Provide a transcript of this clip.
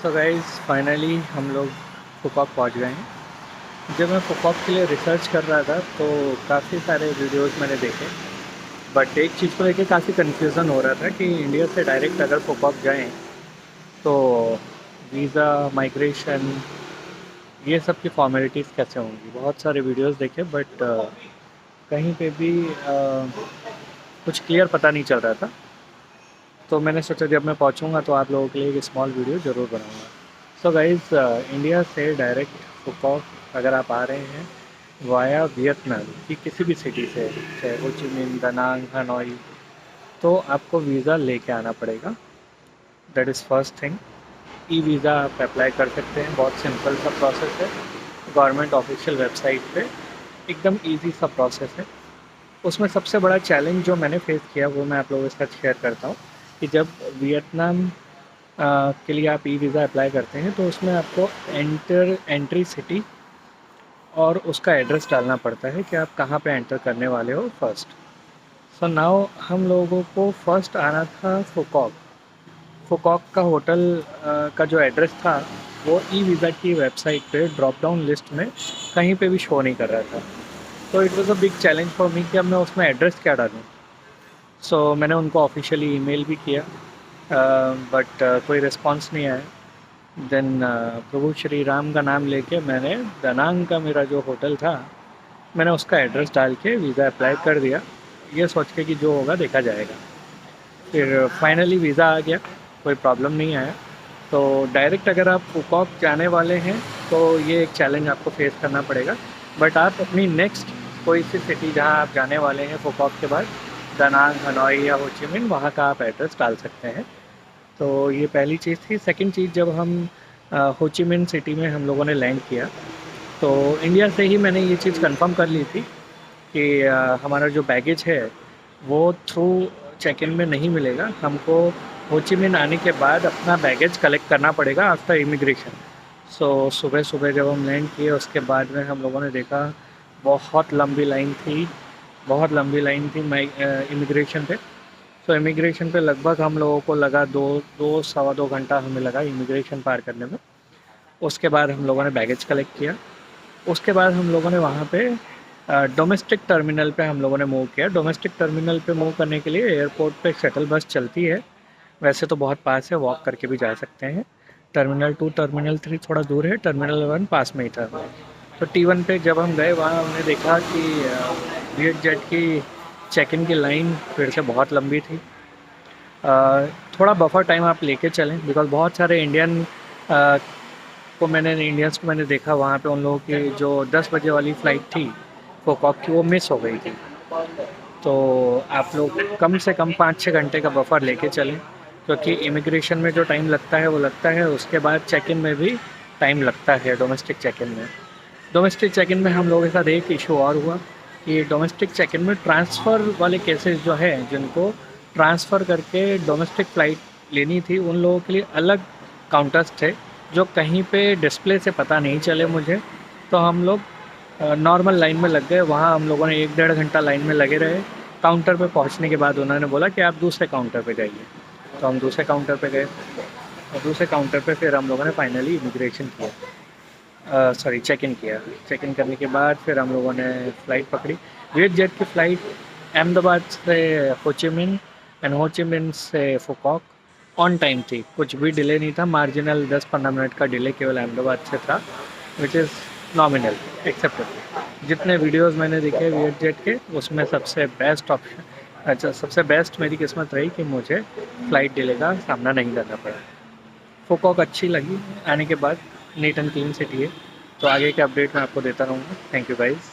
So guys finally हम लोग फुकॉक पहुंच गए हैं। जब मैं फुकॉक के लिए रिसर्च कर रहा था तो काफ़ी सारे वीडियोस मैंने देखे, बट एक चीज़ को लेके काफ़ी कन्फ्यूज़न हो रहा था कि इंडिया से डायरेक्ट अगर फुकॉक जाएं तो वीज़ा, माइग्रेशन, ये सब की फॉर्मेलिटीज़ कैसे होंगी। बहुत सारे वीडियोस देखे बट कहीं पे भी कुछ क्लियर पता नहीं चल रहा था। तो मैंने सोचा जब मैं पहुंचूंगा तो आप लोगों के लिए एक स्मॉल वीडियो ज़रूर बनाऊंगा। सो गाइज़, इंडिया से डायरेक्ट फुकॉक अगर आप आ रहे हैं वाया वियतनाम की किसी भी सिटी से, चाहे हो ची मिन, दनांग, हनोई, तो आपको वीज़ा लेके आना पड़ेगा। That is first thing. E visa आप अप्लाई कर सकते हैं, बहुत सिंपल सा प्रोसेस है। गवर्नमेंट ऑफिशियल वेबसाइट पे एकदम इजी सा प्रोसेस है। उसमें सबसे बड़ा चैलेंज जो मैंने फेस किया वो मैं आप लोगों के साथ शेयर करता हूँ कि जब वियतनाम के लिए आप ई वीज़ा अप्लाई करते हैं तो उसमें आपको एंट्री सिटी और उसका एड्रेस डालना पड़ता है कि आप कहाँ पे एंटर करने वाले हो फर्स्ट। सो नाउ हम लोगों को फर्स्ट आना था फुकॉक। फुकॉक का होटल का जो एड्रेस था वो ई वीज़ा की वेबसाइट पे ड्रॉप डाउन लिस्ट में कहीं पे भी शो नहीं कर रहा था। तो it was a big challenge for me कि अब मैं उसमें एड्रेस क्या डालूँ। सो मैंने उनको ऑफिशियली ईमेल भी किया, बट कोई रिस्पांस नहीं आया। देन प्रभु श्री राम का नाम लेके मैंने दनांग का मेरा जो होटल था, मैंने उसका एड्रेस डाल के वीज़ा अप्लाई कर दिया, ये सोच के कि जो होगा देखा जाएगा। फिर फाइनली वीज़ा आ गया, कोई प्रॉब्लम नहीं आया। तो डायरेक्ट अगर आप फुकॉक जाने वाले हैं तो ये एक चैलेंज आपको फेस करना पड़ेगा। बट आप अपनी नेक्स्ट कोई सी सिटी जहाँ आप जाने वाले हैं फुकॉक के बाद, दनांग, हनोई या हो ची मिन, वहाँ का आप एड्रेस डाल सकते हैं। तो ये पहली चीज़ थी। सेकंड चीज़, जब हम हो ची मिन सिटी में हम लोगों ने लैंड किया तो इंडिया से ही मैंने ये चीज़ कंफर्म कर ली थी कि हमारा जो बैगेज है वो थ्रू चेक इन में नहीं मिलेगा। हमको हो ची मिन आने के बाद अपना बैगेज कलेक्ट करना पड़ेगा आफ्टर इमिग्रेशन। सो सुबह सुबह जब हम लैंड किए उसके बाद में हम लोगों ने देखा बहुत लंबी लाइन थी, बहुत लंबी लाइन थी इमिग्रेशन पे। सो इमिग्रेशन पे लगभग हम लोगों को लगा दो दो सवा दो घंटा हमें लगा इमिग्रेशन पार करने में। उसके बाद हम लोगों ने बैगेज कलेक्ट किया। उसके बाद हम लोगों ने वहाँ पे डोमेस्टिक टर्मिनल पे हम लोगों ने मूव किया। डोमेस्टिक टर्मिनल पे मूव करने के लिए एयरपोर्ट पे शटल बस चलती है, वैसे तो बहुत पास है, वॉक करके भी जा सकते हैं। टर्मिनल 2 टर्मिनल 3 थोड़ा दूर है, टर्मिनल 1 पास में ही था। तो T1 पे जब हम गए वहाँ हमने देखा कि वियट जेट की चेक इन की लाइन फिर से बहुत लंबी थी। थोड़ा बफर टाइम आप लेके चलें, बिकॉज़ बहुत सारे इंडियंस को मैंने देखा वहाँ पे, उन लोगों की जो 10 बजे वाली फ़्लाइट थी फोकॉक की वो मिस हो गई थी। तो आप लोग कम से कम 5-6 घंटे का बफर लेके चलें, क्योंकि इमिग्रेशन में जो टाइम लगता है वो लगता है, उसके बाद चेक इन में भी टाइम लगता है। डोमेस्टिक चेक इन में, डोमेस्टिक चेक इन में हम लोगों के साथ एक इशू और हुआ कि डोमेस्टिक चेक इन में ट्रांसफ़र वाले केसेस जो है, जिनको ट्रांसफ़र करके डोमेस्टिक फ़्लाइट लेनी थी, उन लोगों के लिए अलग काउंटर्स थे जो कहीं पे डिस्प्ले से पता नहीं चले मुझे। तो हम लोग नॉर्मल लाइन में लग गए। वहाँ हम लोगों ने 1-1.5 घंटा लाइन में लगे रहे। काउंटर पे पहुँचने के बाद उन्होंने बोला कि आप दूसरे काउंटर पे जाइए। तो हम दूसरे काउंटर पे गए और दूसरे काउंटर पे फिर हम लोगों ने फाइनली इमिग्रेशन किया, सॉरी चेक इन किया। चेक इन करने के बाद फिर हम लोगों ने फ़्लाइट पकड़ी। वियट जेट की फ़्लाइट अहमदाबाद से हो ची मिन एंड हो ची मिन से फुकॉक ऑन टाइम थी, कुछ भी डिले नहीं था। मार्जिनल 10-15 मिनट का डिले केवल अहमदाबाद से था, विच इज़ नॉमिनल, एक्सेप्टेबल। जितने वीडियोस मैंने देखे वियट जेट के, उसमें सबसे बेस्ट ऑप्शन, अच्छा सबसे बेस्ट मेरी किस्मत रही कि मुझे फ़्लाइट डिले का सामना नहीं करना पड़ा। फुकॉक अच्छी लगी आने के बाद, नीट एंड क्लीन सिटी है। तो आगे के अपडेट मैं आपको देता रहूँगा। Thank you guys.